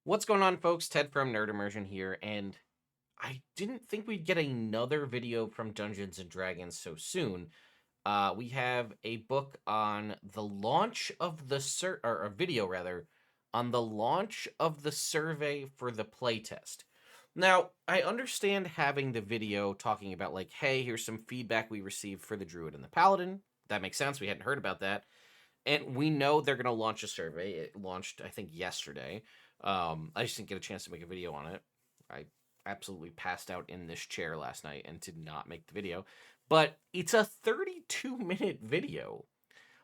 What's going on, folks? Ted from Immersion here, and I didn't think we'd get another video from Dungeons and Dragons so soon. We have a book on the launch of the or a video rather, on the launch of the survey for the playtest. Now, I understand having the video talking about like, hey, here's some feedback we received for the Druid and the Paladin. That makes sense. We hadn't heard about that. And we know they're going to launch a survey. It launched, I think, yesterday. I just didn't get a chance to make a video on it. I absolutely passed out in this chair last night and did not make the video. But it's a 32-minute video.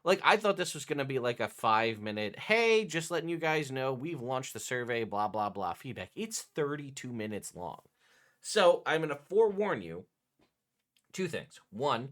Like, I thought this was going to be like a 5-minute, hey, just letting you guys know we've launched the survey, blah, blah, blah, feedback. It's 32 minutes long. So I'm going to forewarn you two things. One,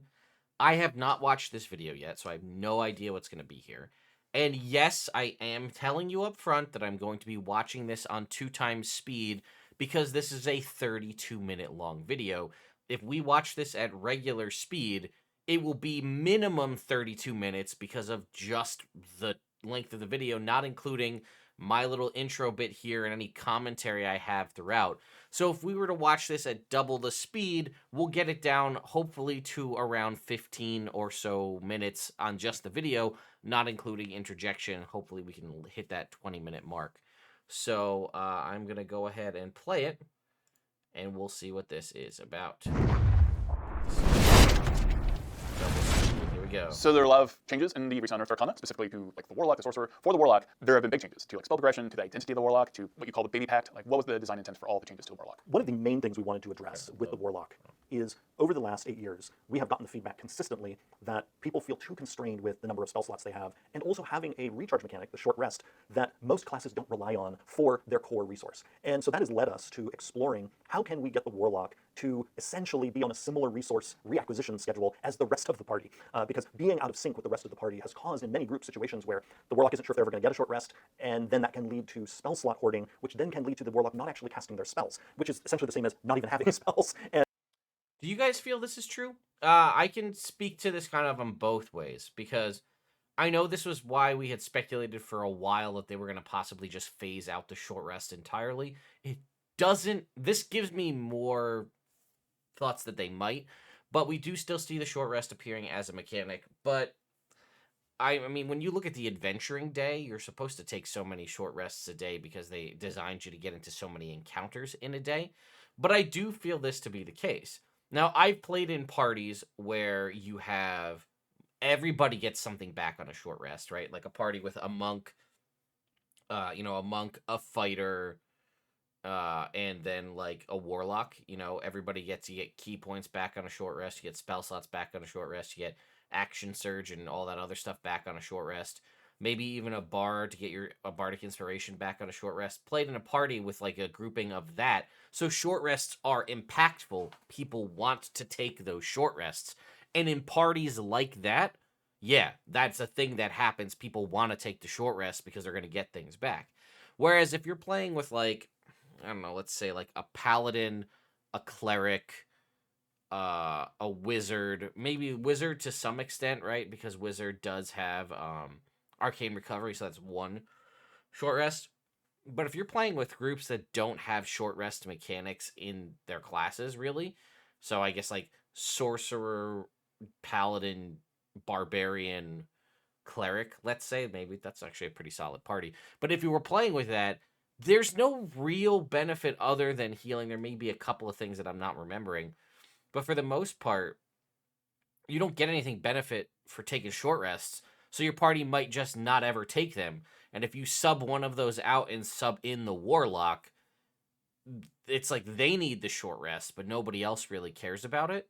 I have not watched this video yet, so I have no idea what's going to be here. And yes, I am telling you up front that I'm going to be watching this on 2x speed because this is a 32-minute long video. If we watch this at regular speed, it will be minimum 32 minutes because of just the length of the video, not including my little intro bit here and any commentary I have throughout. So if we were to watch this at double the speed, we'll get it down hopefully to around 15 or so minutes on just the video, not including interjection. Hopefully we can hit that 20-minute mark. So I'm going to go ahead and play it, and we'll see what this is about. Here we go. So there are a lot of changes in the recent Unearthed Arcana, specifically to like the Warlock, the Sorcerer. For the Warlock, there have been big changes to like spell progression, to the identity of the Warlock, to what you call the baby pact. Like, what was the design intent for all the changes to the Warlock? One of the main things we wanted to address with the Warlock is over the last 8 years, we have gotten the feedback consistently that people feel too constrained with the number of spell slots they have, and also having a recharge mechanic, the short rest, that most classes don't rely on for their core resource. And so that has led us to exploring how can we get the Warlock to essentially be on a similar resource reacquisition schedule as the rest of the party. Because being out of sync with the rest of the party has caused in many group situations where the Warlock isn't sure if they're ever going to get a short rest, and then that can lead to spell slot hoarding, which then can lead to the Warlock not actually casting their spells, which is essentially the same as not even having spells. And do you guys feel this is true? I can speak to this kind of on both ways, because I know this was why we had speculated for a while that they were going to possibly just phase out the short rest entirely. It doesn't. This gives me more thoughts that they might, but we do still see the short rest appearing as a mechanic. But I mean, when you look at the adventuring day, you're supposed to take so many short rests a day because they designed you to get into so many encounters in a day. But I do feel this to be the case. Now, I've played in parties where you have everybody gets something back on a short rest, right? Like a party with a monk, a monk, a fighter, and then like a warlock. Everybody you get key points back on a short rest. You get spell slots back on a short rest. You get action surge and all that other stuff back on a short rest. Maybe even a bard to get a bardic inspiration back on a short rest. Played in a party with like a grouping of that. So short rests are impactful. People want to take those short rests. And in parties like that, yeah, that's a thing that happens. People want to take the short rest because they're going to get things back. Whereas if you're playing with like, I don't know, let's say like a paladin, a cleric, a wizard, maybe wizard to some extent, right? Because wizard does have arcane recovery, so that's one short rest. But if you're playing with groups that don't have short rest mechanics in their classes, really, so I guess like sorcerer, paladin, barbarian, cleric, let's say, maybe that's actually a pretty solid party. But if you were playing with that, there's no real benefit other than healing. There may be a couple of things that I'm not remembering, but for the most part, you don't get anything benefit for taking short rests. So your party might just not ever take them. And if you sub one of those out and sub in the Warlock, it's like they need the short rest, but nobody else really cares about it.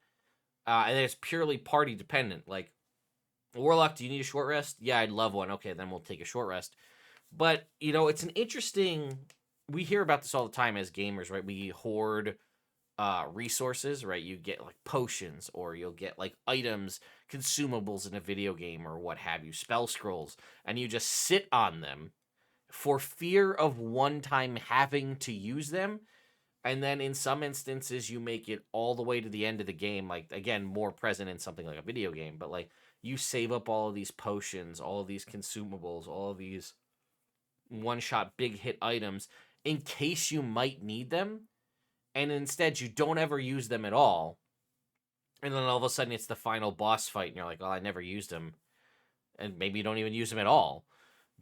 And it's purely party dependent. Like, Warlock, do you need a short rest? Yeah, I'd love one. Okay, then we'll take a short rest. But, it's an interesting... We hear about this all the time as gamers, right? We hoard resources, right? You get like potions, or you'll get like items, consumables in a video game, or what have you, spell scrolls, and you just sit on them for fear of one time having to use them. And then in some instances, you make it all the way to the end of the game. Like, again, more present in something like a video game, but like you save up all of these potions, all of these consumables, all of these one-shot big hit items, in case you might need them, and instead you don't ever use them at all. And then all of a sudden it's the final boss fight, and you're like, well, I never used them. And maybe you don't even use them at all.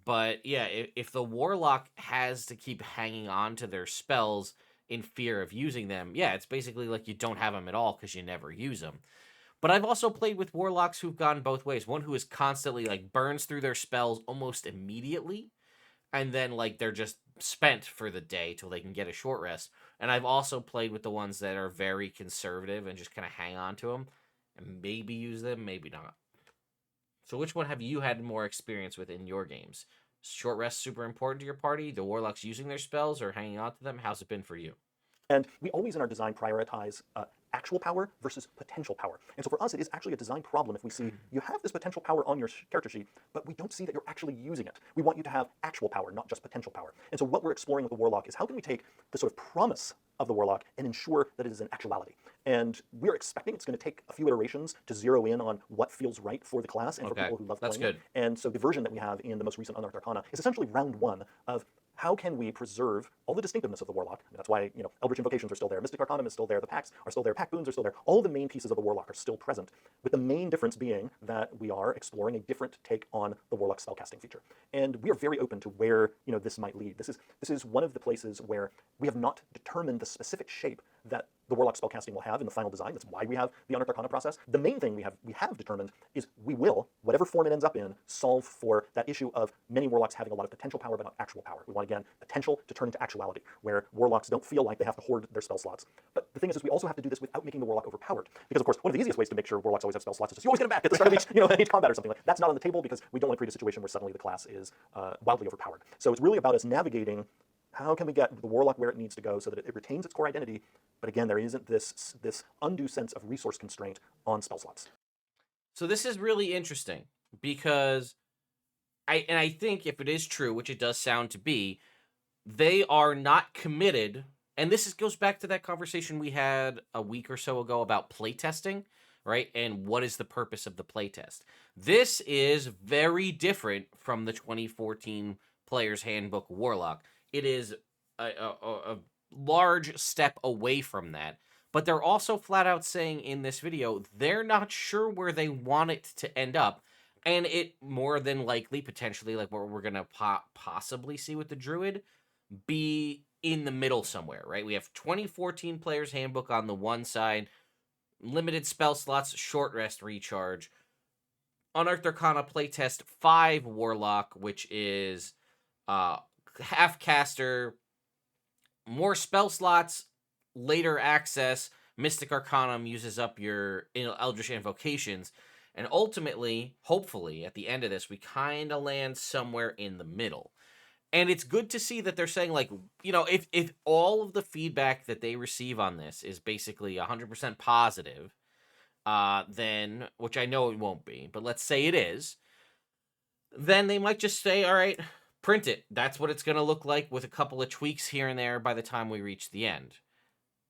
But yeah, if the Warlock has to keep hanging on to their spells in fear of using them, yeah, it's basically like you don't have them at all because you never use them. But I've also played with Warlocks who've gone both ways. One who is constantly like burns through their spells almost immediately, and then like they're just spent for the day till they can get a short rest. And I've also played with the ones that are very conservative and just kind of hang on to them and maybe use them, maybe not. So which one have you had more experience with in your games? Short rest super important to your party? The Warlocks using their spells or hanging on to them? How's it been for you? And we always in our design prioritize actual power versus potential power. And so for us, it is actually a design problem if we see you have this potential power on your character sheet, but we don't see that you're actually using it. We want you to have actual power, not just potential power. And so what we're exploring with the Warlock is how can we take the sort of promise of the Warlock and ensure that it is an actuality. And we're expecting it's going to take a few iterations to zero in on what feels right for the class and for people who love playing it. And so the version that we have in the most recent Unearthed Arcana is essentially round one of how can we preserve all the distinctiveness of the Warlock? And that's why, Eldritch Invocations are still there, Mystic Arcanum is still there, the packs are still there, pack boons are still there. All the main pieces of the Warlock are still present, with the main difference being that we are exploring a different take on the Warlock spellcasting feature. And we are very open to where, this might lead. This is one of the places where we have not determined the specific shape that the Warlock spellcasting will have in the final design. That's why we have the Unearthed Arcana process. The main thing we have determined is we will, whatever form it ends up in, solve for that issue of many Warlocks having a lot of potential power but not actual power. We want, again, potential to turn into actuality, where Warlocks don't feel like they have to hoard their spell slots. But the thing is we also have to do this without making the Warlock overpowered. Because, of course, one of the easiest ways to make sure Warlocks always have spell slots is just you always get them back at the start of each combat or something. Like, that's not on the table because we don't want to create a situation where suddenly the class is wildly overpowered. So it's really about us navigating how can we get the Warlock where it needs to go so that it retains its core identity, but again, there isn't this undue sense of resource constraint on spell slots. So this is really interesting because I think if it is true, which it does sound to be, they are not committed. And this goes back to that conversation we had a week or so ago about playtesting, right? And what is the purpose of the playtest? This is very different from the 2014 Player's Handbook Warlock. It is a large step away from that. But they're also flat out saying in this video, they're not sure where they want it to end up. And it more than likely, potentially, like what we're going to possibly see with the Druid, be in the middle somewhere, right? We have 2014 Player's Handbook on the one side, limited spell slots, short rest recharge. Unearthed Arcana playtest 5 Warlock, which is half caster, more spell slots, later access. Mystic Arcanum uses up your Eldritch Invocations. And ultimately, hopefully, at the end of this, we kind of land somewhere in the middle. And it's good to see that they're saying, like, if all of the feedback that they receive on this is basically 100% positive, then, which I know it won't be, but let's say it is, then they might just say, all right, print it. That's what it's going to look like with a couple of tweaks here and there by the time we reach the end.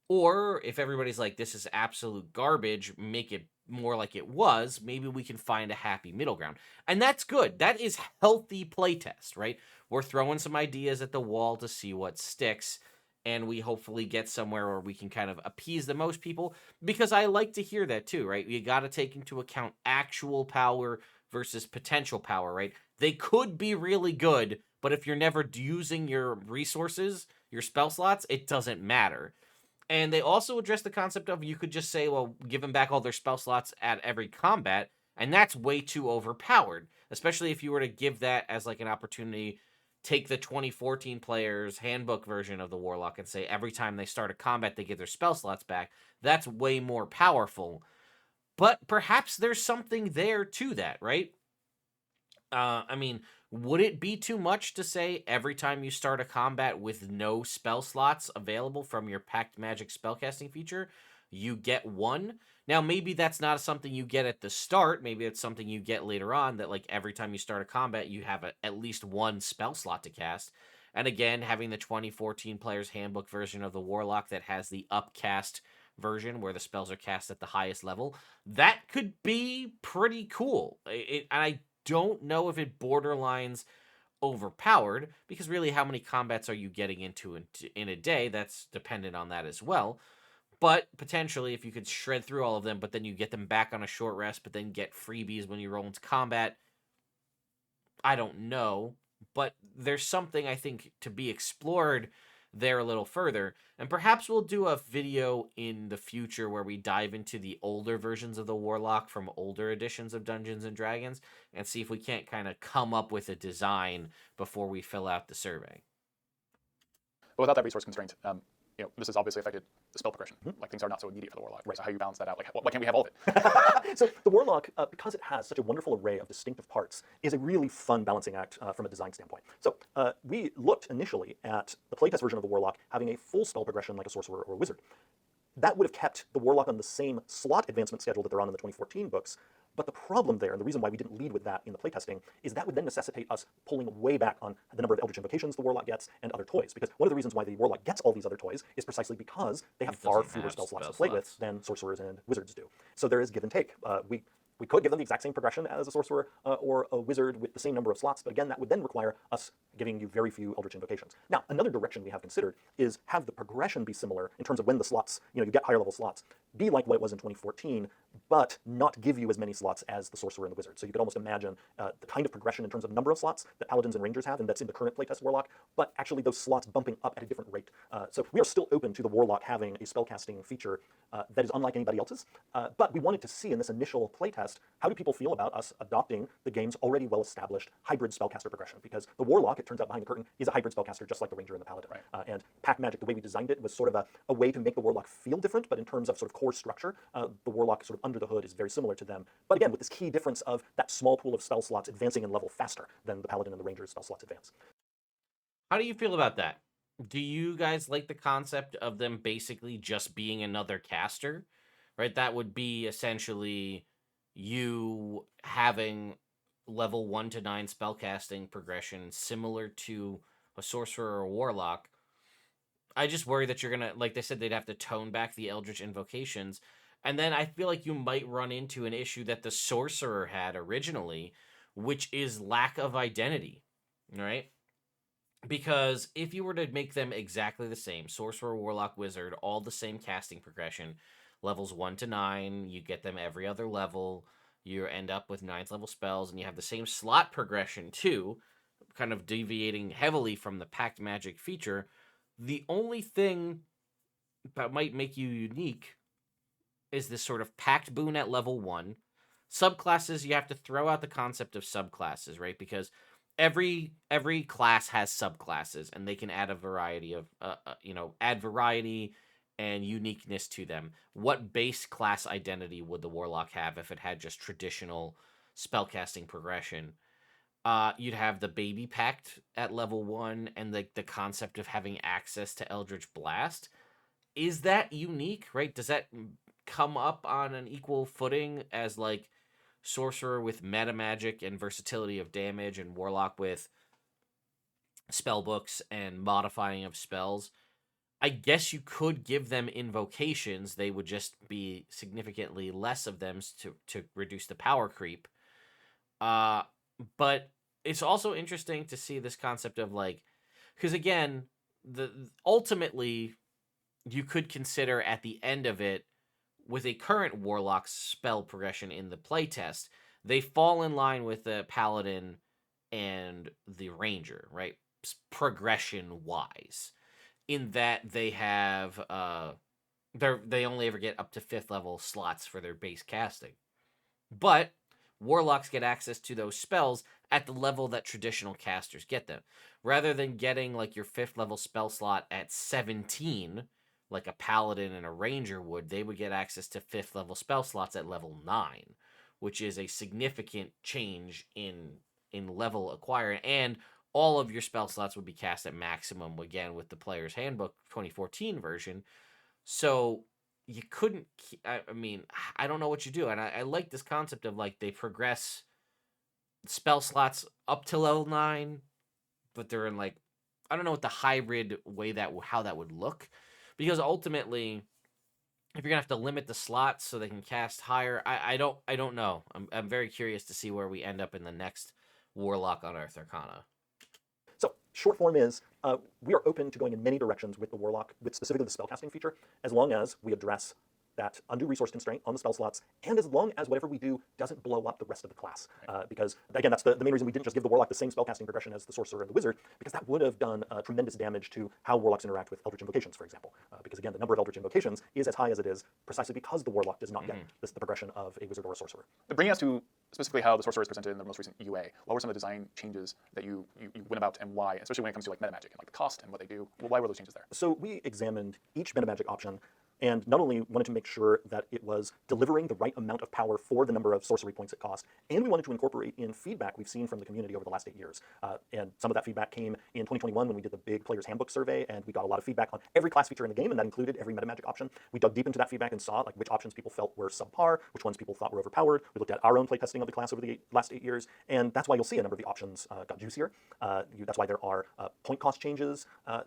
Or if everybody's like, this is absolute garbage, make it more like it was, maybe we can find a happy middle ground. And that's good. That is healthy playtest, right? We're throwing some ideas at the wall to see what sticks, and we hopefully get somewhere where we can kind of appease the most people, because I like to hear that too, right? You got to take into account actual power versus potential power, right? They could be really good, but if you're never using your resources, your spell slots, it doesn't matter. And they also address the concept of you could just say, well, give them back all their spell slots at every combat, and that's way too overpowered, especially if you were to give that as like an opportunity. Take the 2014 Player's Handbook version of the Warlock and say every time they start a combat, they get their spell slots back. That's way more powerful. But perhaps there's something there to that, right? I mean, would it be too much to say every time you start a combat with no spell slots available from your Packed Magic spellcasting feature, you get one? Now, maybe that's not something you get at the start. Maybe it's something you get later on, that like every time you start a combat, you have at least one spell slot to cast. And again, having the 2014 Player's Handbook version of the Warlock that has the upcast version where the spells are cast at the highest level, that could be pretty cool. And I don't know if it borderlines overpowered, because really how many combats are you getting into in a day? That's dependent on that as well. But potentially, if you could shred through all of them, but then you get them back on a short rest, but then get freebies when you roll into combat, I don't know. But there's something I think to be explored there a little further. And perhaps we'll do a video in the future where we dive into the older versions of the Warlock from older editions of Dungeons and Dragons and see if we can't kind of come up with a design before we fill out the survey. But without that resource constraint, this has obviously affected the spell progression. Like things are not so immediate for the Warlock. Right. So how you balance that out? Like, why can't we have all of it? So the Warlock, because it has such a wonderful array of distinctive parts, is a really fun balancing act from a design standpoint. So we looked initially at the playtest version of the Warlock having a full spell progression like a Sorcerer or a Wizard. That would have kept the Warlock on the same slot advancement schedule that they're on in the 2014 books. But the problem there, and the reason why we didn't lead with that in the playtesting, is that would then necessitate us pulling way back on the number of Eldritch invocations the Warlock gets and other toys. Because one of the reasons why the Warlock gets all these other toys is precisely because they have far fewer spell slots to play with than Sorcerers and Wizards do. So there is give and take. We could give them the exact same progression as a Sorcerer or a Wizard with the same number of slots, but again, that would then require us giving you very few Eldritch invocations. Now, another direction we have considered is have the progression be similar in terms of when the slots, you get higher level slots, be like what it was in 2014, but not give you as many slots as the Sorcerer and the Wizard. So you could almost imagine the kind of progression in terms of number of slots that Paladins and Rangers have, and that's in the current playtest Warlock, but actually those slots bumping up at a different rate. So we are still open to the Warlock having a spellcasting feature that is unlike anybody else's, but we wanted to see in this initial playtest, how do people feel about us adopting the game's already well-established hybrid spellcaster progression? Because the Warlock, it turns out behind the curtain, is a hybrid spellcaster just like the Ranger and the Paladin. Right. And Pack Magic, the way we designed it, was sort of a way to make the Warlock feel different, but in terms of sort of core structure, the Warlock sort of under the hood is very similar to them. But again, with this key difference of that small pool of spell slots advancing in level faster than the Paladin and the Ranger's spell slots advance. How do you feel about that? Do you guys like the concept of them basically just being another caster? Right? That would be essentially you having level 1 to 9 spellcasting progression similar to a Sorcerer or a Warlock. I just worry that you're gonna, like they said, they'd have to tone back the Eldritch invocations. And then I feel like you might run into an issue that the Sorcerer had originally, which is lack of identity, right? Because if you were to make them exactly the same, Sorcerer, Warlock, Wizard, all the same casting progression, levels 1 to 9, you get them every other level, you end up with 9th level spells, and you have the same slot progression too, kind of deviating heavily from the Pact Magic feature. The only thing that might make you unique is this sort of Pact boon at level 1. Subclasses, you have to throw out the concept of subclasses, right? Because every class has subclasses, and they can add a variety of, add variety and uniqueness to them. What base class identity would the Warlock have if it had just traditional spellcasting progression? You'd have the Baby Pact at level 1, and the concept of having access to Eldritch Blast. Is that unique, right? Does that come up on an equal footing as, like, Sorcerer with metamagic and versatility of damage, and Warlock with spell books and modifying of spells? I guess you could give them invocations. They would just be significantly less of them to reduce the power creep. But it's also interesting to see this concept of, like, because again, ultimately you could consider at the end of it, with a current Warlock spell progression in the playtest, they fall in line with the Paladin and the Ranger, right? Progression wise, in that they have they only ever get up to 5th level slots for their base casting, but Warlocks get access to those spells at the level that traditional casters get them, rather than getting like your 5th level spell slot at 17 like a Paladin and a Ranger would. They would get access to 5th level spell slots at level 9, which is a significant change in level acquired, and all of your spell slots would be cast at maximum, again, with the Player's Handbook 2014 version. So you couldn't, I mean, I don't know what you do. And I like this concept of, like, they progress spell slots up to level 9, but they're in, like, I don't know what the hybrid way how that would look. Because ultimately, if you're gonna have to limit the slots so they can cast higher, I don't know. I'm very curious to see where we end up in the next Warlock Unearthed Arcana. short form is we are open to going in many directions with the Warlock, with specifically the spellcasting feature, as long as we address that undue resource constraint on the spell slots, and as long as whatever we do doesn't blow up the rest of the class. Because, again, that's the main reason we didn't just give the Warlock the same spellcasting progression as the Sorcerer and the Wizard, because that would have done tremendous damage to how Warlocks interact with Eldritch Invocations, for example. Because, again, the number of Eldritch Invocations is as high as it is precisely because the Warlock does not get the progression of a Wizard or a Sorcerer. But bringing us to specifically how the Sorcerer is presented in the most recent UA, what were some of the design changes that you went about and why, especially when it comes to like metamagic and like the cost and what they do? Why were those changes there? So we examined each metamagic option and not only wanted to make sure that it was delivering the right amount of power for the number of sorcery points it cost, and we wanted to incorporate in feedback we've seen from the community over the last 8 years. And some of that feedback came in 2021 when we did the big Player's Handbook survey, and we got a lot of feedback on every class feature in the game, and that included every metamagic option. We dug deep into that feedback and saw like which options people felt were subpar, which ones people thought were overpowered. We looked at our own playtesting of the class over the last 8 years, and that's why you'll see a number of the options got juicier. That's why there are point cost changes,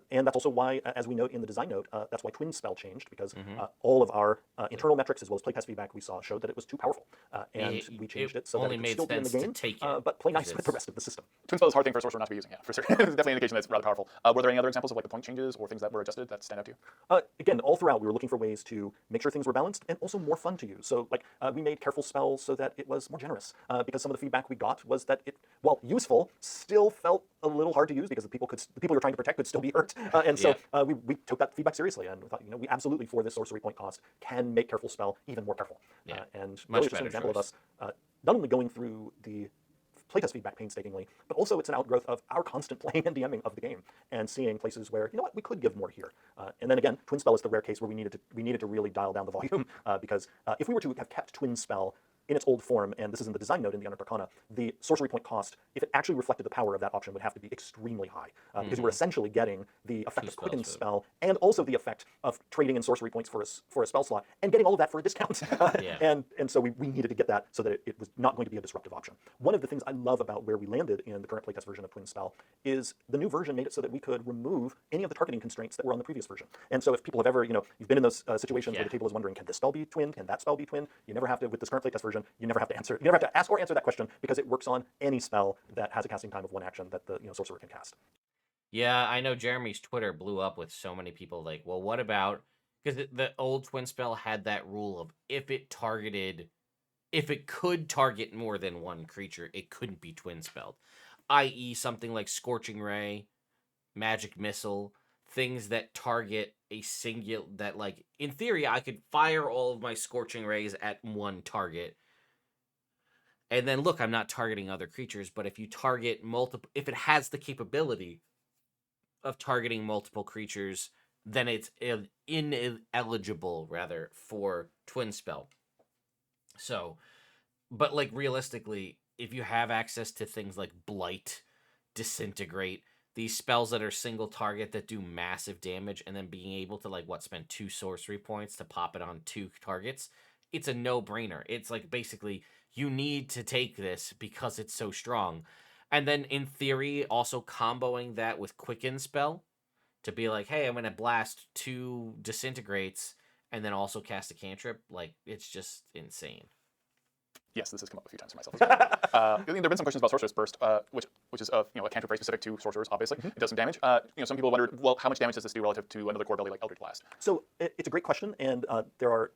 and that's also why, as we note in the design note, that's why Twin Spell changed, because all of our internal metrics as well as playtest feedback we saw showed that it was too powerful, and we changed it so that it could still be in the game, but play nice with the rest of the system. Twin Spell is a hard thing for a sorcerer not to be using, yeah, for sure. It's definitely an indication that's rather powerful. Were there any other examples of like the point changes or things that were adjusted that stand out to you? Again, all throughout we were looking for ways to make sure things were balanced and also more fun to use. So like we made careful spells so that it was more generous, because some of the feedback we got was that it, while useful, still felt a little hard to use because the people you were trying to protect could still be hurt. And so we took that feedback seriously, and we thought, we absolutely, for this sorcery point cost, can make careful spell even more careful. And much really just an example of us not only going through the playtest feedback painstakingly, but also it's an outgrowth of our constant playing and DMing of the game and seeing places where, we could give more here. And then again, Twin Spell is the rare case where we needed to really dial down the volume, because if we were to have kept Twin Spell in its old form, and this is in the design note in the Unearthed Arcana, the sorcery point cost, if it actually reflected the power of that option, would have to be extremely high, because we're essentially getting the effect of Quicken Spell and also the effect of trading in sorcery points for a spell slot and getting all of that for a discount. And so we needed to get that so that it was not going to be a disruptive option. One of the things I love about where we landed in the current playtest version of Twin Spell is the new version made it so that we could remove any of the targeting constraints that were on the previous version. And so if people have ever, you've been in those situations where the table is wondering, can this spell be twinned? Can that spell be twinned? You never have to, with this current playtest version, you never have to ask or answer that question, because it works on any spell that has a casting time of 1 action that the sorcerer can cast. Yeah, I know Jeremy's Twitter blew up with so many people like, well, what about, because the old Twin Spell had that rule of if it could target more than one creature, it couldn't be Twin Spelled, i.e. something like Scorching Ray, Magic Missile, things that target a singular, that like, in theory, I could fire all of my Scorching Rays at one target. And then look, I'm not targeting other creatures, but if you target multiple, if it has the capability of targeting multiple creatures, then it's ineligible rather for Twin Spell. So, but like realistically, if you have access to things like Blight, Disintegrate, these spells that are single target that do massive damage, and then being able to spend 2 sorcery points to pop it on 2 targets, it's a no-brainer. It's like basically you need to take this because it's so strong. And then in theory, also comboing that with Quicken Spell to be like, hey, I'm going to blast 2 Disintegrates and then also cast a cantrip. Like, it's just insane. Yes, this has come up a few times for myself as well. There have been some questions about Sorcerer's Burst, which is a cantrip very specific to sorcerers, obviously. It does some damage. Some people wondered, well, how much damage does this do relative to another core ability like Eldritch Blast? So it's a great question, and there are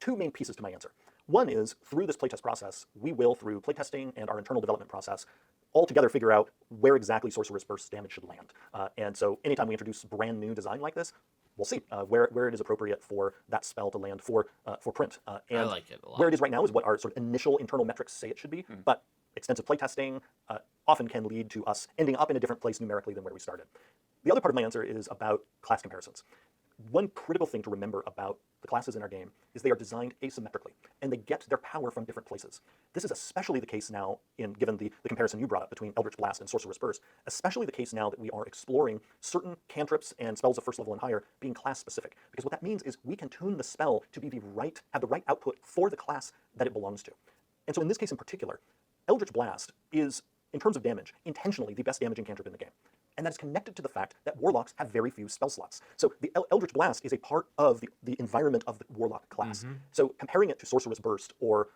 2 main pieces to my answer. One is, through this playtest process, we will, through playtesting and our internal development process, all together figure out where exactly Sorcerer's Burst damage should land. And so anytime we introduce brand new design like this, we'll see where it is appropriate for that spell to land for print. And I like it a lot. Where it is right now is what our sort of initial internal metrics say it should be, but extensive playtesting often can lead to us ending up in a different place numerically than where we started. The other part of my answer is about class comparisons. One critical thing to remember about the classes in our game is they are designed asymmetrically, and they get their power from different places. This is especially the case now, given the comparison you brought up between Eldritch Blast and Sorcerer's Burst, especially the case now that we are exploring certain cantrips and spells of first level and higher being class-specific. Because what that means is we can tune the spell to be have the right output for the class that it belongs to. And so in this case in particular, Eldritch Blast is, in terms of damage, intentionally the best damaging cantrip in the game. And that is connected to the fact that Warlocks have very few spell slots. So the Eldritch Blast is a part of the environment of the Warlock class. So comparing it to Sorcerer's Burst or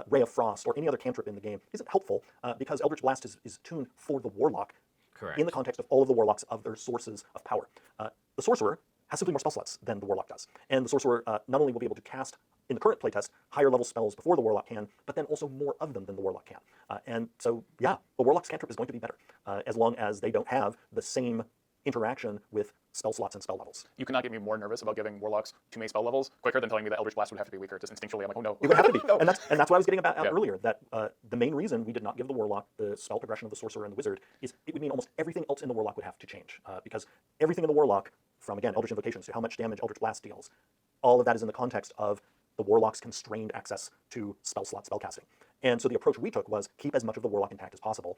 Ray of Frost or any other cantrip in the game isn't helpful, because Eldritch Blast is tuned for the Warlock Correct. in the context of all of the Warlocks of their sources of power. The Sorcerer has simply more spell slots than the Warlock does. And the Sorcerer not only will be able to cast, in the current playtest, higher level spells before the Warlock can, but then also more of them than the Warlock can. And so, yeah, the Warlock's cantrip is going to be better, as long as they don't have the same interaction with spell slots and spell levels. You cannot get me more nervous about giving Warlocks too many spell levels quicker than telling me that Eldritch Blast would have to be weaker. Just instinctually, I'm like, oh no. It would have to be. No. And that's what I was getting about Yeah. earlier, that the main reason we did not give the Warlock the spell progression of the Sorcerer and the Wizard is it would mean almost everything else in the Warlock would have to change. Because everything in the Warlock, from, again, Eldritch Invocations to how much damage Eldritch Blast deals, all of that is in the context of the Warlock's constrained access to spell slot spellcasting. And so the approach we took was keep as much of the Warlock intact as possible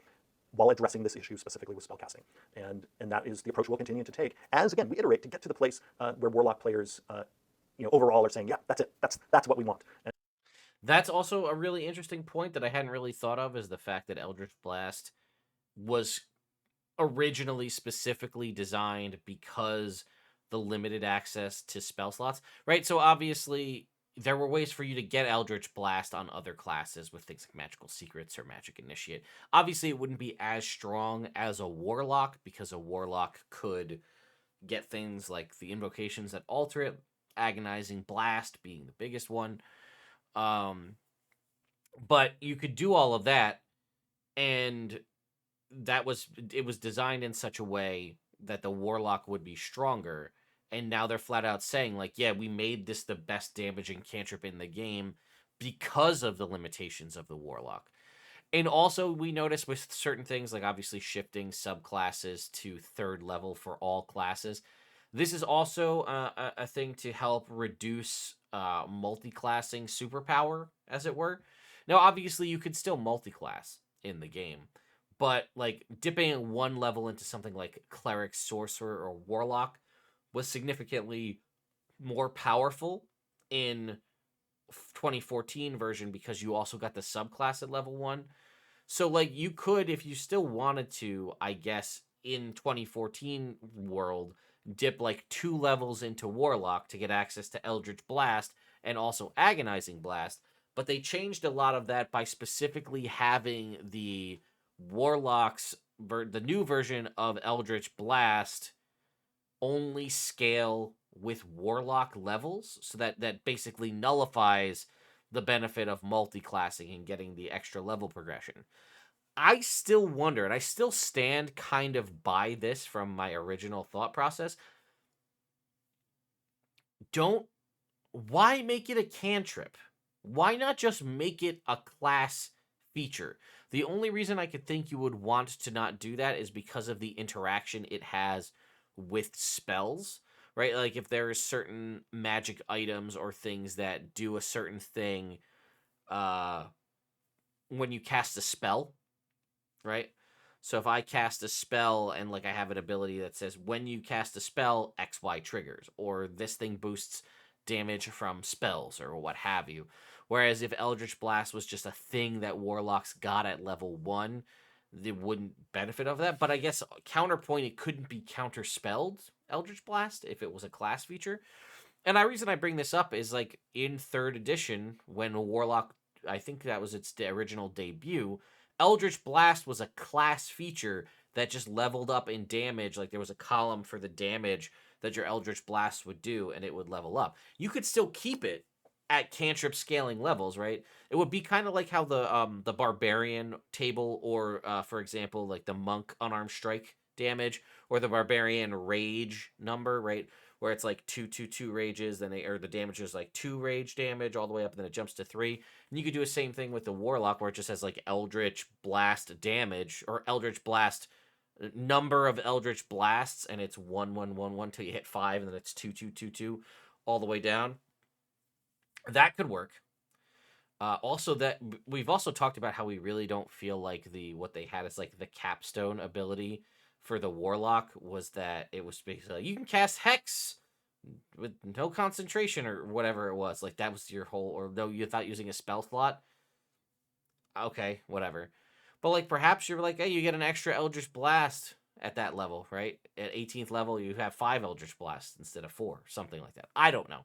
while addressing this issue specifically with spellcasting. And that is the approach we'll continue to take as, again, we iterate to get to the place where Warlock players overall are saying, yeah, that's it. That's what we want. And That's also a really interesting point that I hadn't really thought of, is the fact that Eldritch Blast was originally specifically designed because the limited access to spell slots, right? So obviously there were ways for you to get Eldritch Blast on other classes with things like Magical Secrets or Magic Initiate. Obviously it wouldn't be as strong as a Warlock, because a Warlock could get things like the invocations that alter it, Agonizing Blast being the biggest one. But you could do all of that, and it was designed in such a way that the Warlock would be stronger. And now they're flat out saying, like, yeah, we made this the best damaging cantrip in the game because of the limitations of the Warlock. And also, we notice with certain things, like obviously shifting subclasses to 3rd level for all classes, this is also a thing to help reduce multi-classing superpower, as it were. Now, obviously, you could still multi-class in the game, but like dipping one level into something like Cleric, Sorcerer, or Warlock was significantly more powerful in 2014 version because you also got the subclass at level 1. So like you could, if you still wanted to, I guess, in 2014 world, dip like 2 levels into Warlock to get access to Eldritch Blast and also Agonizing Blast, but they changed a lot of that by specifically having the Warlocks, the new version of Eldritch Blast, only scale with Warlock levels, so that basically nullifies the benefit of multi-classing and getting the extra level progression. I still wonder, and I still stand kind of by this from my original thought process. Why make it a cantrip? Why not just make it a class feature? The only reason I could think you would want to not do that is because of the interaction it has with spells, right? Like if there is certain magic items or things that do a certain thing when you cast a spell, right? So if I cast a spell and like I have an ability that says when you cast a spell, XY triggers, or this thing boosts damage from spells or what have you. Whereas if Eldritch Blast was just a thing that Warlocks got at level 1, they wouldn't benefit of that. But I guess counterpoint, it couldn't be counterspelled Eldritch Blast if it was a class feature. And the reason I bring this up is like in 3rd edition, when Warlock, I think that was its original debut, Eldritch Blast was a class feature that just leveled up in damage. Like there was a column for the damage that your Eldritch Blast would do, and it would level up. You could still keep it at cantrip scaling levels, right? It would be kind of like how the Barbarian table, or for example, like the Monk Unarmed Strike damage, or the Barbarian Rage number, right? Where it's like 2 rages, then the damage is like 2 rage damage all the way up, and then it jumps to 3. And you could do the same thing with the Warlock, where it just has like Eldritch Blast damage, or Eldritch Blast number of Eldritch Blasts, and it's 1 1 1 1 till you hit 5, and then it's 2 2 2 2 all the way down. That could work. Also, that we've also talked about how we really don't feel like what they had is like the capstone ability for the Warlock was that it was basically like, you can cast Hex with no concentration or whatever it was. Like that was your whole, or no, you thought using a spell slot. Okay, whatever. But like perhaps you're like, hey, you get an extra Eldritch Blast at that level, right? At 18th level, you have 5 Eldritch Blasts instead of 4, something like that. I don't know.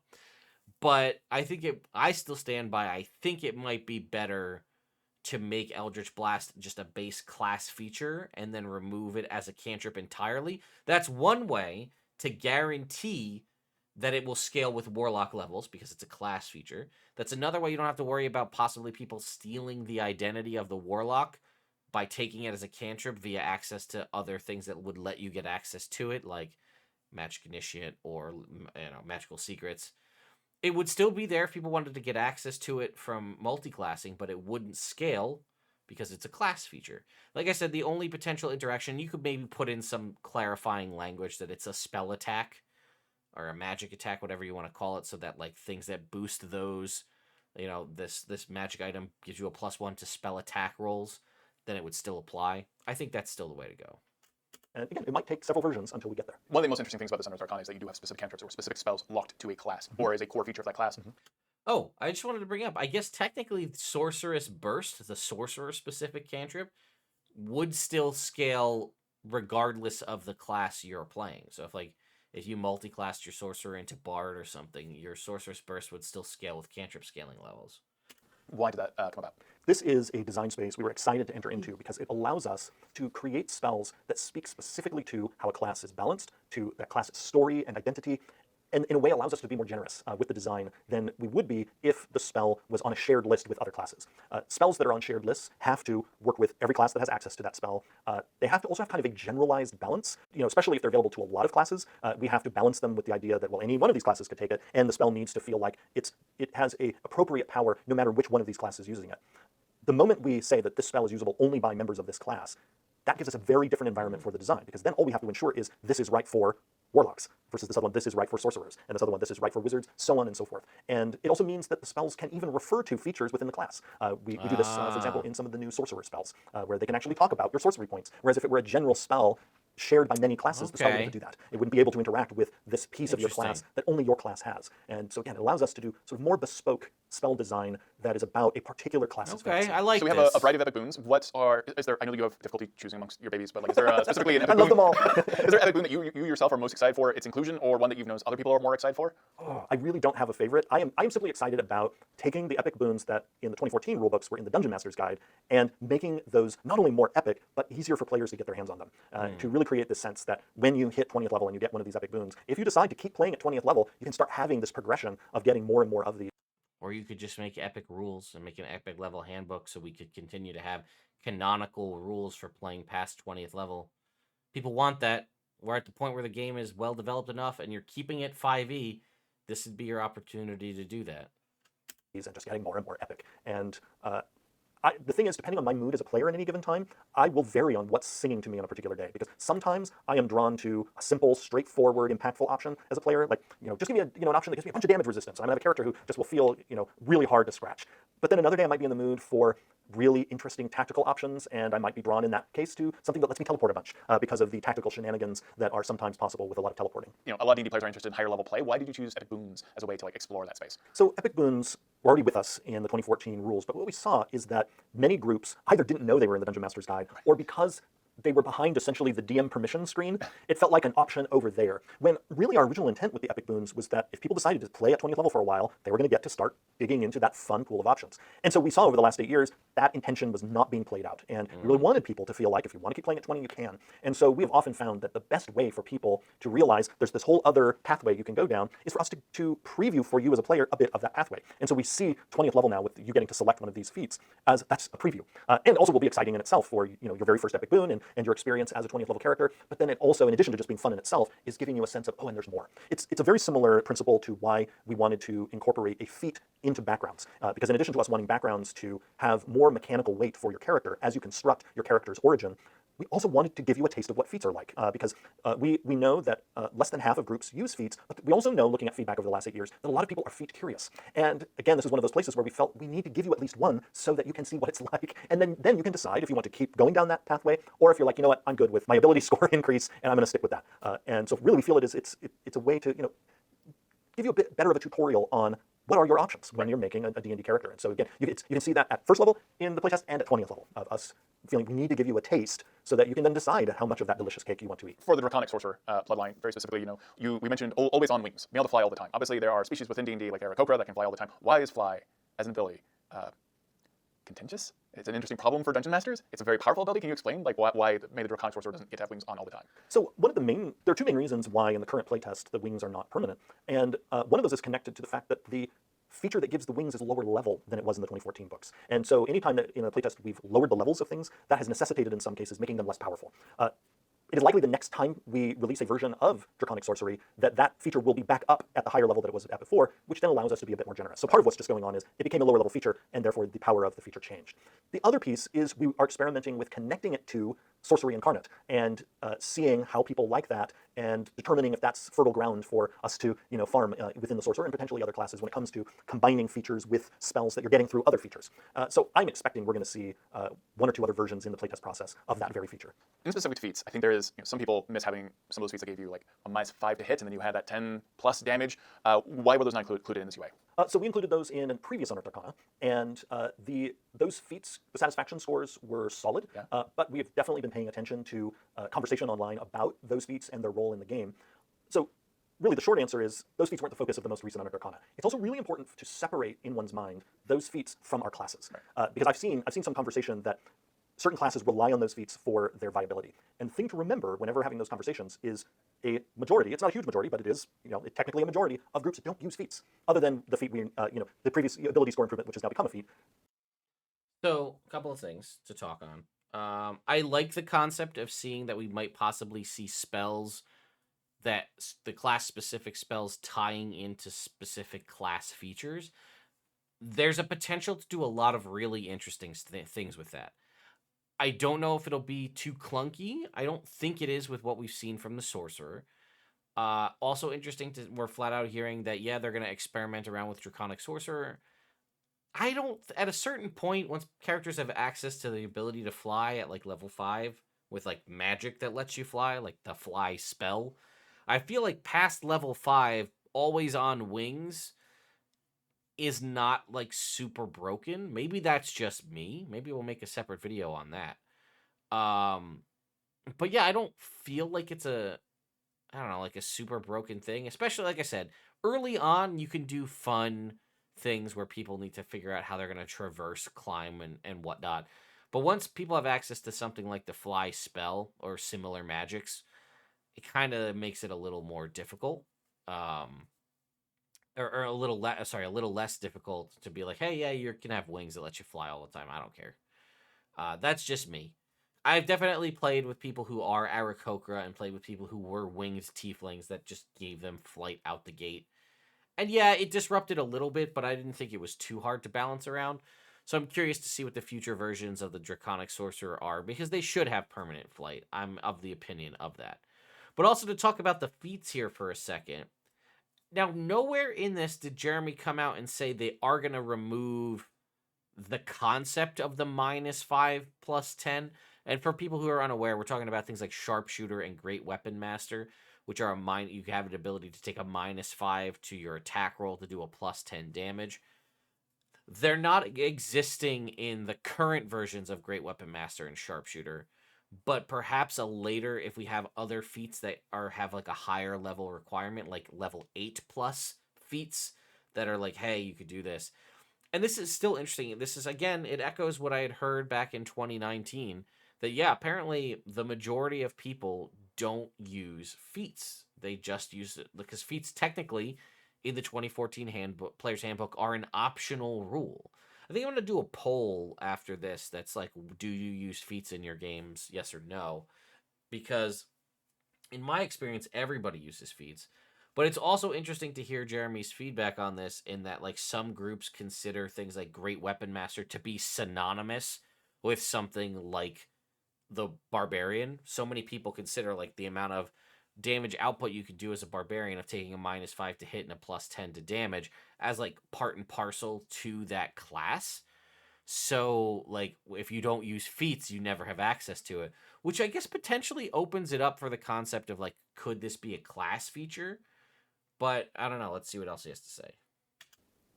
But I still stand by, I think it might be better to make Eldritch Blast just a base class feature and then remove it as a cantrip entirely. That's one way to guarantee that it will scale with Warlock levels because it's a class feature. That's another way you don't have to worry about possibly people stealing the identity of the Warlock by taking it as a cantrip via access to other things that would let you get access to it, like Magic Initiate or Magical Secrets. It would still be there if people wanted to get access to it from multi-classing, but it wouldn't scale because it's a class feature. Like I said, the only potential interaction, you could maybe put in some clarifying language that it's a spell attack or a magic attack, whatever you want to call it, so that like things that boost those, this magic item gives you a +1 to spell attack rolls, then it would still apply. I think that's still the way to go. And again, it might take several versions until we get there. One of the most interesting things about the Sunrise Arcana is that you do have specific cantrips or specific spells locked to a class, or as a core feature of that class. Oh, I just wanted to bring up, I guess technically Sorceress Burst, the sorcerer-specific cantrip, would still scale regardless of the class you're playing. So if you multi-classed your sorcerer into Bard or something, your Sorceress Burst would still scale with cantrip scaling levels. Why did that come about? This is a design space we were excited to enter into because it allows us to create spells that speak specifically to how a class is balanced, to that class's story and identity, and in a way allows us to be more generous with the design than we would be if the spell was on a shared list with other classes. Spells that are on shared lists have to work with every class that has access to that spell. They have to also have kind of a generalized balance, especially if they're available to a lot of classes. We have to balance them with the idea that, well, any one of these classes could take it, and the spell needs to feel like it has a appropriate power no matter which one of these classes is using it. The moment we say that this spell is usable only by members of this class, that gives us a very different environment for the design, because then all we have to ensure is this is right for Warlocks, versus this other one, this is right for Sorcerers, and this other one, this is right for Wizards, so on and so forth. And it also means that the spells can even refer to features within the class. We do this, for example, in some of the new Sorcerer spells, where they can actually talk about your sorcery points, whereas if it were a general spell shared by many classes, the spell wouldn't be able to do that. It wouldn't be able to interact with this piece of your class that only your class has. And so again, it allows us to do sort of more bespoke spell design that is about a particular class of spells. I like So we have a variety of epic boons. I know you have difficulty choosing amongst your babies, but is there specifically an epic I love boon? them all. Is there an epic boon that you yourself are most excited for its inclusion, or one that you've noticed other people are more excited for? Oh, I really don't have a favorite. I am simply excited about taking the epic boons that in the 2014 rulebooks were in the Dungeon Master's Guide and making those not only more epic, but easier for players to get their hands on them. To really create this sense that when you hit 20th level and you get one of these epic boons, if you decide to keep playing at 20th level, you can start having this progression of getting more and more of these. Or you could just make epic rules and make an epic level handbook so we could continue to have canonical rules for playing past 20th level. People want that. We're at the point where the game is well developed enough and you're keeping it 5e. This would be your opportunity to do that. And just getting more and more epic. And the thing is, depending on my mood as a player at any given time, I will vary on what's singing to me on a particular day. Because sometimes I am drawn to a simple, straightforward, impactful option as a player. Like, just give me an option that gives me a bunch of damage resistance. I'm gonna have a character who just will feel, really hard to scratch. But then another day I might be in the mood for really interesting tactical options, and I might be drawn in that case to something that lets me teleport a bunch because of the tactical shenanigans that are sometimes possible with a lot of teleporting. A lot of D&D players are interested in higher level play. Why did you choose epic boons as a way to explore that space? So epic boons were already with us in the 2014 rules, but what we saw is that many groups either didn't know they were in the Dungeon Master's Guide, or because they were behind essentially the DM permission screen, it felt like an option over there. When really our original intent with the epic boons was that if people decided to play at 20th level for a while, they were going to get to start digging into that fun pool of options. And so we saw over the last 8 years that intention was not being played out. And we really wanted people to feel like if you want to keep playing at 20, you can. And so we have often found that the best way for people to realize there's this whole other pathway you can go down is for us to preview for you as a player a bit of that pathway. And so we see 20th level now with you getting to select one of these feats as that's a preview. And also will be exciting in itself for your very first epic boon and your experience as a 20th level character, but then it also, in addition to just being fun in itself, is giving you a sense of, and there's more. It's a very similar principle to why we wanted to incorporate a feat into backgrounds, because in addition to us wanting backgrounds to have more mechanical weight for your character as you construct your character's origin, we also wanted to give you a taste of what feats are like, because we know that less than half of groups use feats, but we also know, looking at feedback over the last 8 years, that a lot of people are feat curious. And again, this is one of those places where we felt we need to give you at least one so that you can see what it's like, and then you can decide if you want to keep going down that pathway, or if you're like, what, I'm good with my ability score increase, and I'm going to stick with that. And so really we feel it's a way to give you a bit better of a tutorial on what are your options when you're making a D&D character. And so again, you can see that at first level in the playtest and at 20th level of us feeling we need to give you a taste so that you can then decide how much of that delicious cake you want to eat. For the Draconic Sorcerer bloodline, very specifically, we mentioned always on wings, being able to fly all the time. Obviously, there are species within D&D like Aarakocra that can fly all the time. Why is fly, as an ability, contentious? It's an interesting problem for dungeon masters. It's a very powerful ability. Can you explain like why maybe the Draconic Sorcerer doesn't get to have wings on all the time? So there are two main reasons why in the current playtest the wings are not permanent, and one of those is connected to the fact that the feature that gives the wings is lower level than it was in the 2014 books. And so anytime that in a playtest we've lowered the levels of things, that has necessitated in some cases making them less powerful. It is likely the next time we release a version of Draconic Sorcery that feature will be back up at the higher level that it was at before, which then allows us to be a bit more generous. So part of what's just going on is it became a lower level feature, and therefore the power of the feature changed. The other piece is we are experimenting with connecting it to Sorcery Incarnate and seeing how people like that and determining if that's fertile ground for us to farm within the Sorcerer and potentially other classes when it comes to combining features with spells that you're getting through other features. So I'm expecting we're going to see one or two other versions in the playtest process of that very feature. In specific to feats, I think there is some people miss having some of those feats that gave you like a -5 to hit, and then you had that 10 plus damage. Why were those not included in this UA? So we included those in previous Unearthed Arcana, and those feats, the satisfaction scores were solid, but we have definitely been paying attention to conversation online about those feats and their role in the game. So really the short answer is those feats weren't the focus of the most recent Unearthed Arcana. It's also really important to separate in one's mind those feats from our classes, because I've seen some conversation that certain classes rely on those feats for their viability. And the thing to remember whenever having those conversations is a majority, it's not a huge majority, but it is, it's technically a majority of groups that don't use feats, other than the feat the previous ability score improvement, which has now become a feat. So, a couple of things to talk on. I like the concept of seeing that we might possibly see spells that the class-specific spells tying into specific class features. There's a potential to do a lot of really interesting things with that. I don't know if it'll be too clunky. I don't think it is with what we've seen from the Sorcerer. Also interesting we're flat out hearing that, they're going to experiment around with Draconic Sorcerer. At a certain point, once characters have access to the ability to fly at like level 5 with like magic that lets you fly, like the fly spell, I feel like past level 5, always on wings is not like super broken. Maybe that's just me. Maybe we'll make a separate video on that. But yeah, I don't feel like it's like a super broken thing, especially like I said, early on you can do fun things where people need to figure out how they're going to traverse, climb and whatnot. But once people have access to something like the fly spell or similar magics, it kind of makes it a little more difficult. Or a little less difficult to be like, hey, you can have wings that let you fly all the time. I don't care. That's just me. I've definitely played with people who are Aarakocra and played with people who were winged tieflings that just gave them flight out the gate. And yeah, it disrupted a little bit, but I didn't think it was too hard to balance around. So I'm curious to see what the future versions of the Draconic Sorcerer are, because they should have permanent flight. I'm of the opinion of that. But also to talk about the feats here for a second. Now, nowhere in this did Jeremy come out and say they are going to remove the concept of the -5 plus 10. And for people who are unaware, we're talking about things like Sharpshooter and Great Weapon Master, which are you have an ability to take a -5 to your attack roll to do a +10 damage. They're not existing in the current versions of Great Weapon Master and Sharpshooter, but perhaps later, if we have other feats that have like a higher level requirement, like level 8 plus feats that are like, hey, you could do this. And this is still interesting. This is, again, it echoes what I had heard back in 2019, that apparently the majority of people don't use feats. They just use it because feats technically in the 2014 handbook, player's handbook, are an optional rule. I think I'm going to do a poll after this that's like, do you use feats in your games, yes or no? Because in my experience, everybody uses feats. But it's also interesting to hear Jeremy's feedback on this, in that like some groups consider things like Great Weapon Master to be synonymous with something like the Barbarian. So many people consider like the amount of damage output you could do as a Barbarian of taking a -5 to hit and a +10 to damage as like part and parcel to that class. So like if you don't use feats, you never have access to it, which I guess potentially opens it up for the concept of like, could this be a class feature? But I don't know. Let's see what else he has to say.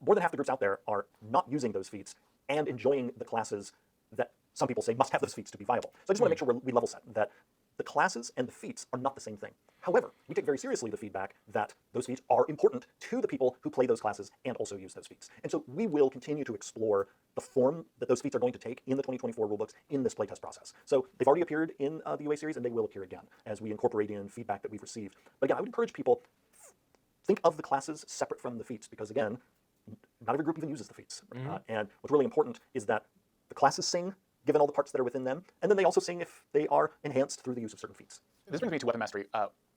More than half the groups out there are not using those feats and enjoying the classes that some people say must have those feats to be viable. So I just want to make sure we level set that the classes and the feats are not the same thing. However, we take very seriously the feedback that those feats are important to the people who play those classes and also use those feats. And so we will continue to explore the form that those feats are going to take in the 2024 rulebooks in this playtest process. So they've already appeared in the UA series, and they will appear again as we incorporate in feedback that we've received. But again, I would encourage people, think of the classes separate from the feats, because again, not every group even uses the feats. And what's really important is that the classes sing, given all the parts that are within them, and then they also sing if they are enhanced through the use of certain feats. This brings me to weapon mastery.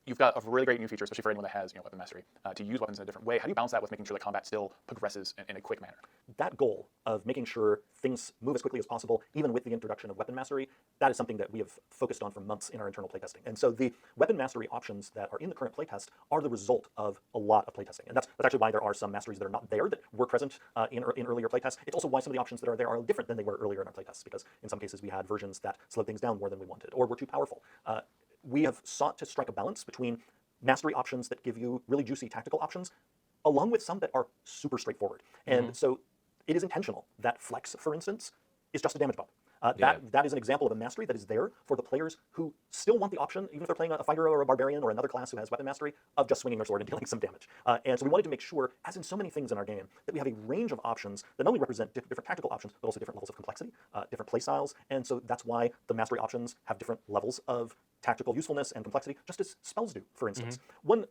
You've got a really great new feature, especially for anyone that has weapon mastery, to use weapons in a different way. How do you balance that with making sure that combat still progresses in a quick manner? That goal of making sure things move as quickly as possible, even with the introduction of weapon mastery, that is something that we have focused on for months in our internal playtesting. And so the weapon mastery options that are in the current playtest are the result of a lot of playtesting. And that's actually why there are some masteries that are not there that were present in earlier playtests. It's also why some of the options that are there are different than they were earlier in our playtests, because in some cases we had versions that slowed things down more than we wanted or were too powerful. We have sought to strike a balance between mastery options that give you really juicy tactical options, along with some that are super straightforward. And so it is intentional that Flex, for instance, is just a damage bump. That is an example of a mastery that is there for the players who still want the option, even if they're playing a fighter or a barbarian or another class who has weapon mastery, of just swinging their sword and dealing some damage. And so we wanted to make sure, as in so many things in our game, that we have a range of options that not only represent different tactical options, but also different levels of complexity, different play styles. And so that's why the mastery options have different levels of tactical usefulness and complexity, just as spells do, for instance. One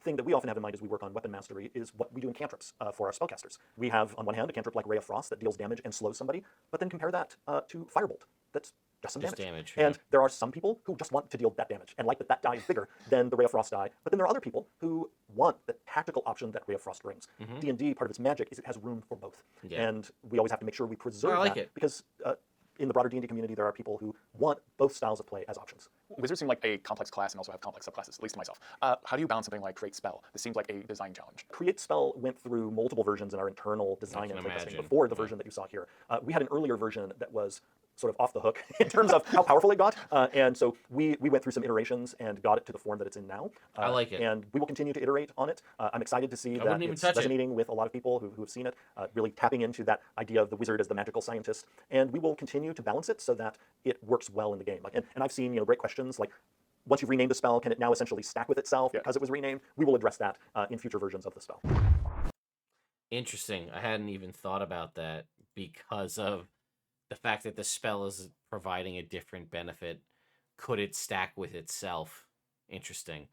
thing that we often have in mind as we work on weapon mastery is what we do in cantrips for our spellcasters. We have, on one hand, a cantrip like Ray of Frost that deals damage and slows somebody, but then compare that to Firebolt. That's just some damage. And there are some people who just want to deal that damage and like that die is bigger than the Ray of Frost die, but then there are other people who want the tactical option that Ray of Frost brings. D&D, part of its magic is it has room for both. And we always have to make sure we preserve that because in the broader D&D community, there are people who want both styles of play as options. Wizards seem like a complex class and also have complex subclasses, at least to myself. How do you balance something like Create Spell? This seems like a design challenge. Create Spell went through multiple versions in our internal design and playtesting before the version that you saw here. We had an earlier version that was sort of off the hook in terms of how powerful it got. And so we went through some iterations and got it to the form that it's in now. I like it. And we will continue to iterate on it. I'm excited to see that it's resonating with a lot of people who have seen it, really tapping into that idea of the wizard as the magical scientist. And we will continue to balance it so that it works well in the game. And I've seen great questions like, once you've renamed a spell, can it now essentially stack with itself because it was renamed? We will address that in future versions of the spell. Interesting. I hadn't even thought about that because of the fact that the spell is providing a different benefit. Could it stack with itself? Interesting.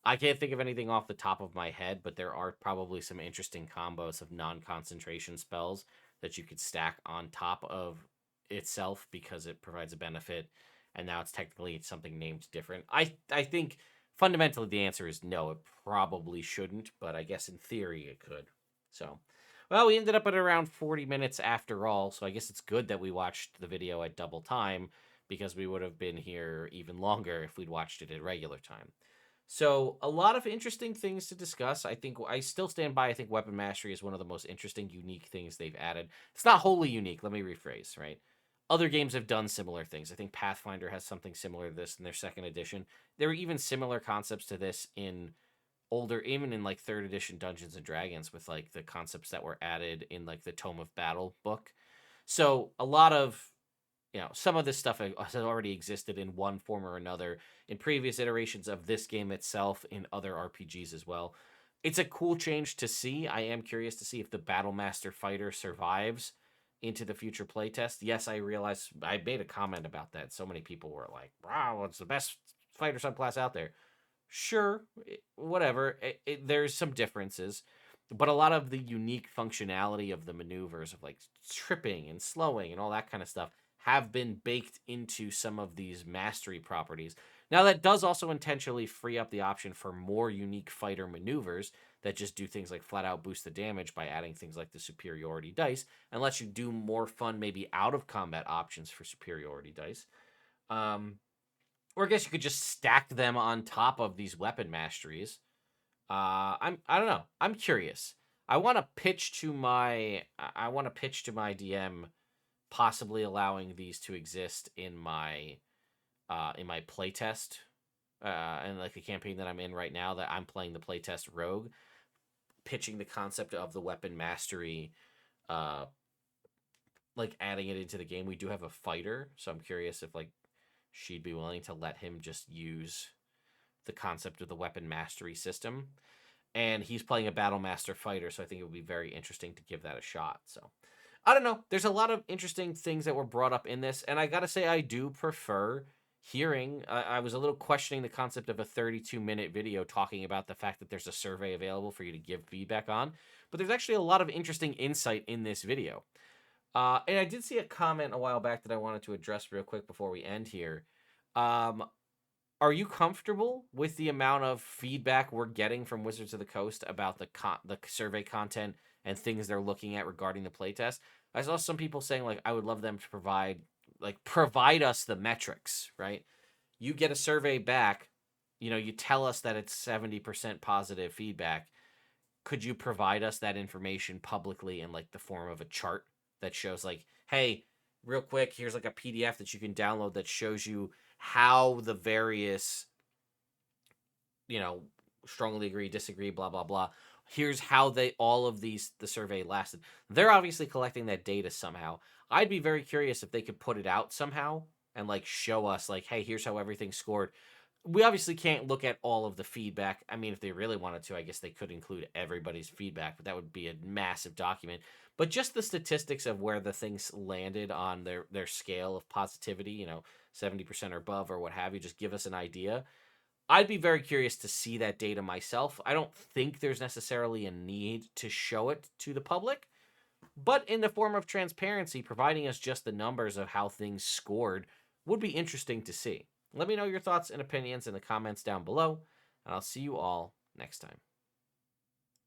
I can't think of anything off the top of my head, but there are probably some interesting combos of non-concentration spells that you could stack on top of itself because it provides a benefit, and now it's technically something named different. I think fundamentally the answer is no, it probably shouldn't, but I guess in theory it could. So, well, we ended up at around 40 minutes after all, so I guess it's good that we watched the video at double time because we would have been here even longer if we'd watched it at regular time. So, a lot of interesting things to discuss. I think I still stand by. I think Weapon Mastery is one of the most interesting, unique things they've added. It's not wholly unique. Let me rephrase, right? Other games have done similar things. I think Pathfinder has something similar to this in their second edition. There are even similar concepts to this in older, even in like third edition Dungeons and Dragons with like the concepts that were added in like the Tome of Battle book. So a lot of, some of this stuff has already existed in one form or another in previous iterations of this game itself, in other RPGs as well. It's a cool change to see. I am curious to see if the Battlemaster fighter survives into the future playtest. Yes, I realize I made a comment about that. So many people were like, wow, it's the best fighter subclass out there. Sure, whatever. There's some differences, but a lot of the unique functionality of the maneuvers of like tripping and slowing and all that kind of stuff have been baked into some of these mastery properties. Now, that does also intentionally free up the option for more unique fighter maneuvers that just do things like flat out boost the damage by adding things like the superiority dice and lets you do more fun, maybe out of combat options for superiority dice. Or I guess you could just stack them on top of these weapon masteries. I don't know. I'm curious. I want to pitch to my DM, possibly allowing these to exist in my playtest, and like the campaign that I'm in right now, that I'm playing the playtest rogue, pitching the concept of the weapon mastery, like adding it into the game. We do have a fighter, so I'm curious if like she'd be willing to let him just use the concept of the weapon mastery system. And he's playing a Battlemaster fighter, so I think it would be very interesting to give that a shot. So I don't know. There's a lot of interesting things that were brought up in this, and I gotta say, I do prefer hearing. I was a little questioning the concept of a 32-minute video talking about the fact that there's a survey available for you to give feedback on, but there's actually a lot of interesting insight in this video. And I did see a comment a while back that I wanted to address real quick before we end here. Um, are you comfortable with the amount of feedback we're getting from Wizards of the Coast about the survey content and things they're looking at regarding the playtest? I saw some people saying like I would love them to provide us the metrics, right? You get a survey back, you tell us that it's 70% positive feedback. Could you provide us that information publicly in like the form of a chart that shows like, hey, real quick, here's like a PDF that you can download that shows you how the various, strongly agree, disagree, blah, blah, blah. Here's how the survey lasted. They're obviously collecting that data somehow. I'd be very curious if they could put it out somehow and like show us like, hey, here's how everything scored. We obviously can't look at all of the feedback. I mean, if they really wanted to, I guess they could include everybody's feedback, but that would be a massive document. But just the statistics of where the things landed on their scale of positivity, 70% or above or what have you, just give us an idea. I'd be very curious to see that data myself. I don't think there's necessarily a need to show it to the public, but in the form of transparency, providing us just the numbers of how things scored would be interesting to see. Let me know your thoughts and opinions in the comments down below, and I'll see you all next time.